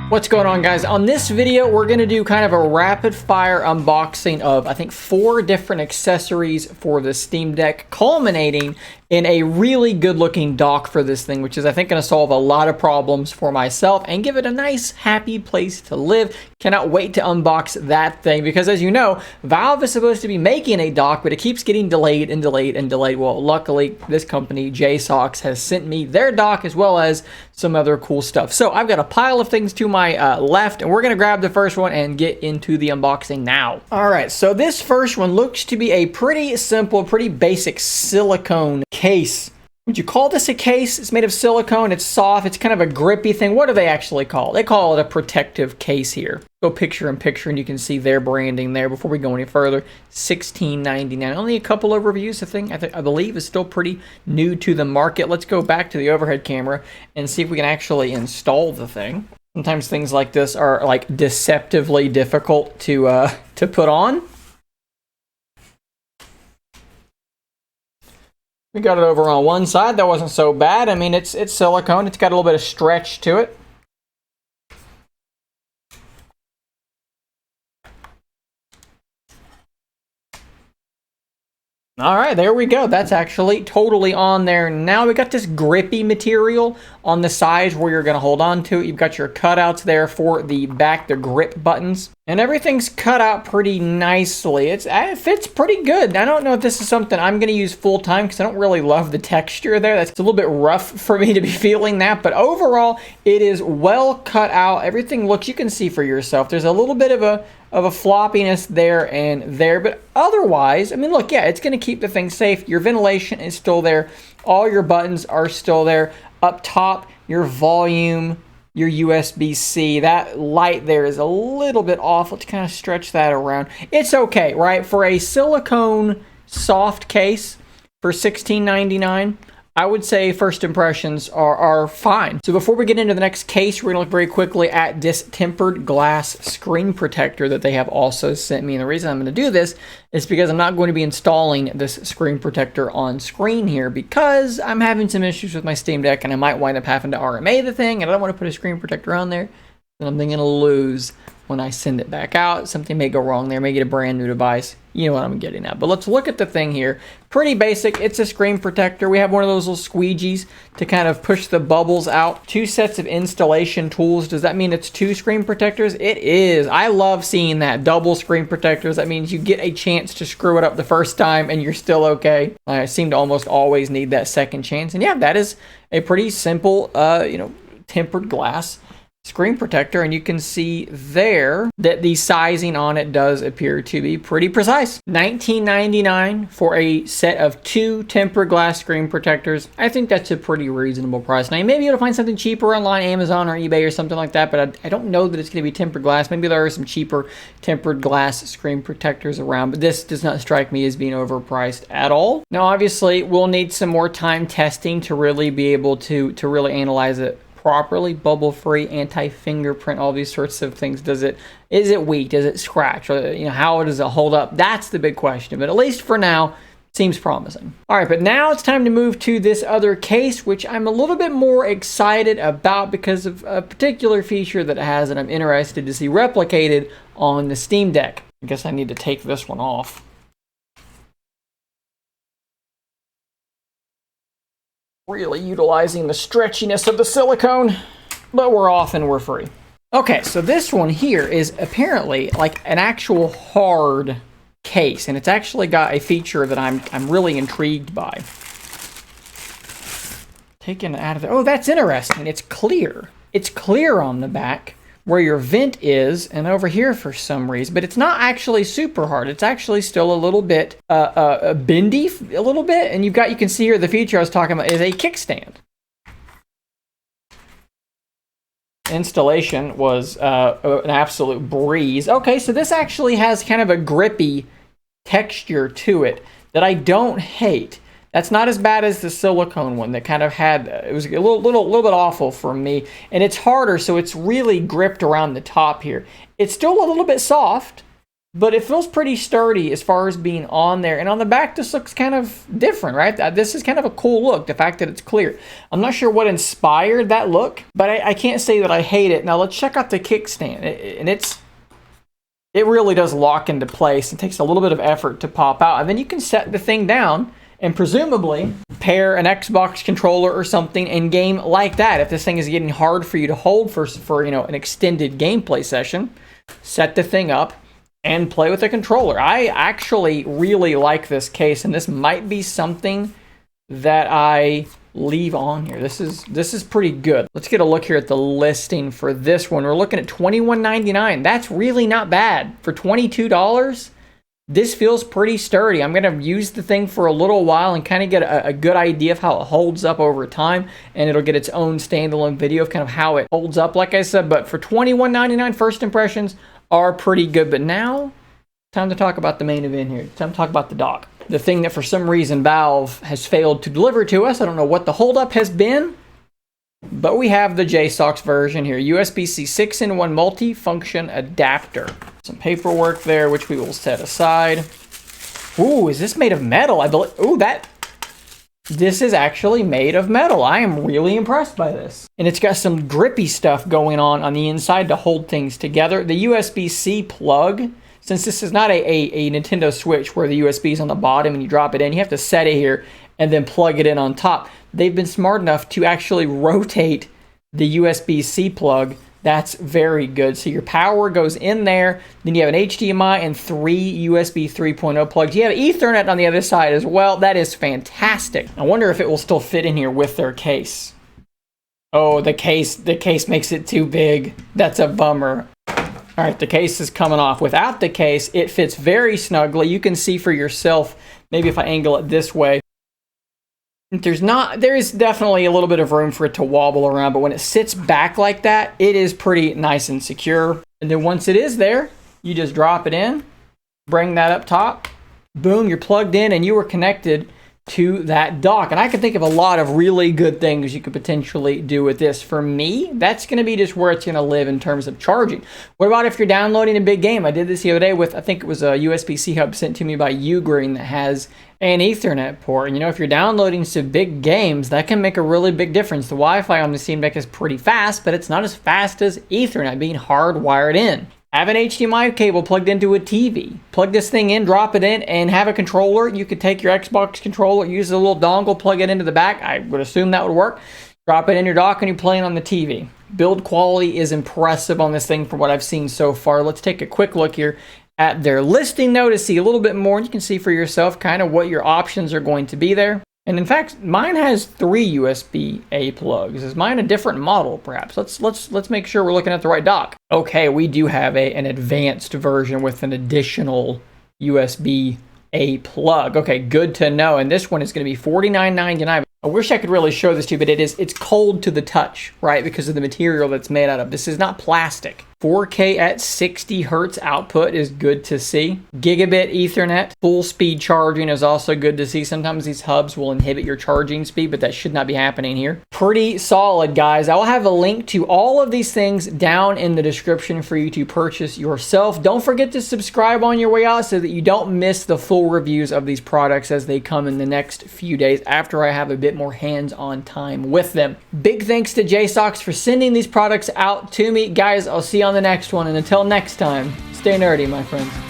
What's going on, guys? On this video, we're going to do kind of a rapid fire unboxing of, I think, 4 different accessories for the Steam Deck, culminating in a really good looking dock for this thing, which is, I think, going to solve a lot of problems for myself and give it a nice, happy place to live. Cannot wait to unbox that thing because, as you know, Valve is supposed to be making a dock, but it keeps getting delayed and delayed and delayed. Well, luckily, this company, JSAUX, has sent me their dock as well as some other cool stuff. So I've got a pile of things to my left, and we're going to grab the first one and get into the unboxing now. All right, so this first one looks to be a pretty simple, pretty basic silicone case. Would you call this a case? It's made of silicone, it's soft, it's kind of a grippy thing. What do they actually call it? They call it a protective case here. Go picture in picture and you can see their branding there. Before we go any further, $16.99. Only a couple of reviews. I believe is still pretty new to the market. Let's go back to the overhead camera and see if we can actually install the thing. Sometimes things like this are like deceptively difficult to put on. We got it over on one side. That wasn't so bad. I mean, it's silicone. It's got a little bit of stretch to it. All right, there we go. That's actually totally on there. Now we got this grippy material on the sides where you're going to hold on to it. You've got your cutouts there for the back, the grip buttons. And everything's cut out pretty nicely. It fits pretty good. I don't know if this is something I'm going to use full time because I don't really love the texture there. That's a little bit rough for me to be feeling that. But overall, it is well cut out. Everything looks, you can see for yourself. There's a little bit of a floppiness there and there. But otherwise, I mean, look, yeah, it's going to keep the thing safe. Your ventilation is still there. All your buttons are still there. Up top, your volume, your USB-C, that light there is a little bit off. Let's kind of stretch that around. It's okay, right? For a silicone soft case for $16.99, I would say first impressions are fine. So before we get into the next case, we're gonna look very quickly at this tempered glass screen protector that they have also sent me. And the reason I'm gonna do this is because I'm not going to be installing this screen protector on screen here because I'm having some issues with my Steam Deck and I might wind up having to RMA the thing, and I don't want to put a screen protector on there that I'm then gonna lose when I send it back out. Something may go wrong there, may get a brand new device. You know what I'm getting at. But let's look at the thing here. Pretty basic. It's a screen protector. We have one of those little squeegees to kind of push the bubbles out. 2 sets of installation tools. Does that mean it's 2 screen protectors? It is. I love seeing that. Double screen protectors. That means you get a chance to screw it up the first time and you're still okay. I seem to almost always need that second chance. And yeah, that is a pretty simple, tempered glass screen protector, and you can see there that the sizing on it does appear to be pretty precise. $19.99 for a set of 2 tempered glass screen protectors. I think that's a pretty reasonable price. Now, you may be able to find something cheaper online, Amazon or eBay or something like that, but I don't know that it's going to be tempered glass. Maybe there are some cheaper tempered glass screen protectors around, but this does not strike me as being overpriced at all. Now, obviously, we'll need some more time testing to really be able to really analyze it properly. Bubble free, anti-fingerprint, all these sorts of things. Is it weak? Does it scratch? Or, how does it hold up? That's the big question. But at least for now, it seems promising. All right, but now it's time to move to this other case, which I'm a little bit more excited about because of a particular feature that it has that I'm interested to see replicated on the Steam Deck. I guess I need to take this one off. Really utilizing the stretchiness of the silicone, but we're off and we're free. Okay, so this one here is apparently like an actual hard case, and it's actually got a feature that I'm really intrigued by. Taking it out of there. Oh, that's interesting. It's clear. It's clear on the back where your vent is, and over here for some reason, but it's not actually super hard. It's actually still a little bit bendy, a little bit, and you can see here the feature I was talking about is a kickstand. Installation was an absolute breeze. Okay, so this actually has kind of a grippy texture to it that I don't hate. That's not as bad as the silicone one that kind of had, it was a little bit awful for me. And it's harder, so it's really gripped around the top here. It's still a little bit soft. but it feels pretty sturdy as far as being on there. And on the back, this looks kind of different, right? This is kind of a cool look, the fact that it's clear. I'm not sure what inspired that look, but I can't say that I hate it. Now let's check out the kickstand. It really does lock into place. It takes a little bit of effort to pop out. And then you can set the thing down and presumably pair an Xbox controller or something in game like that. If this thing is getting hard for you to hold for an extended gameplay session, set the thing up and play with a controller. I actually really like this case, and this might be something that I leave on here. This is pretty good. Let's get a look here at the listing for this one. We're looking at $21.99. That's really not bad. For $22, this feels pretty sturdy. I'm going to use the thing for a little while and kind of get a good idea of how it holds up over time, and it'll get its own standalone video of kind of how it holds up, like I said. But for $21.99, first impressions are pretty good. But now, time to talk about the main event here. Time to talk about the dock. The thing that for some reason Valve has failed to deliver to us. I don't know what the holdup has been, but we have the JSAUX version here. USB-C 6-in-1 multi-function adapter. Some paperwork there, which we will set aside. Ooh, is this made of metal? I believe. Ooh, this is actually made of metal. I am really impressed by this. And it's got some grippy stuff going on the inside to hold things together. The USB-C plug, since this is not a Nintendo Switch where the USB is on the bottom and you drop it in, you have to set it here and then plug it in on top. They've been smart enough to actually rotate the USB-C plug. That's very good. So your power goes in there. Then you have an HDMI and 3 USB 3.0 plugs. You have Ethernet on the other side as well. That is fantastic. I wonder if it will still fit in here with their case. Oh, the case makes it too big. That's a bummer. All right, the case is coming off. Without the case, it fits very snugly. You can see for yourself, maybe if I angle it this way, there is definitely a little bit of room for it to wobble around, but when it sits back like that, it is pretty nice and secure. And then once it is there, you just drop it in, bring that up top, boom, you're plugged in and you are connected to that dock. And I can think of a lot of really good things you could potentially do with this. For me, that's going to be just where it's going to live in terms of charging. What about if you're downloading a big game? I did this the other day with, I think it was a USB-C hub sent to me by Ugreen that has an Ethernet port. And if you're downloading some big games, that can make a really big difference. The Wi-Fi on the Steam Deck is pretty fast, but it's not as fast as Ethernet being hardwired in. Have an HDMI cable plugged into a TV. Plug this thing in, drop it in, and have a controller. You could take your Xbox controller, use a little dongle, plug it into the back. I would assume that would work. Drop it in your dock and you're playing on the TV. Build quality is impressive on this thing from what I've seen so far. Let's take a quick look here at their listing though to see a little bit more. And you can see for yourself kind of what your options are going to be there. And in fact, mine has 3 USB-A plugs. Is mine a different model, perhaps? Let's make sure we're looking at the right dock. Okay, we do have an advanced version with an additional USB-A plug. Okay, good to know. And this one is going to be $49.99. I wish I could really show this to you, but it's cold to the touch, right? Because of the material that's made out of. This is not plastic. 4K at 60 hertz output is good to see. Gigabit Ethernet, full speed charging is also good to see. Sometimes these hubs will inhibit your charging speed, but that should not be happening here. Pretty solid, guys. I will have a link to all of these things down in the description for you to purchase yourself. Don't forget to subscribe on your way out so that you don't miss the full reviews of these products as they come in the next few days after I have a bit more hands-on time with them. Big thanks to JSAUX for sending these products out to me. Guys, I'll see you on the next one, and until next time, stay nerdy, my friends.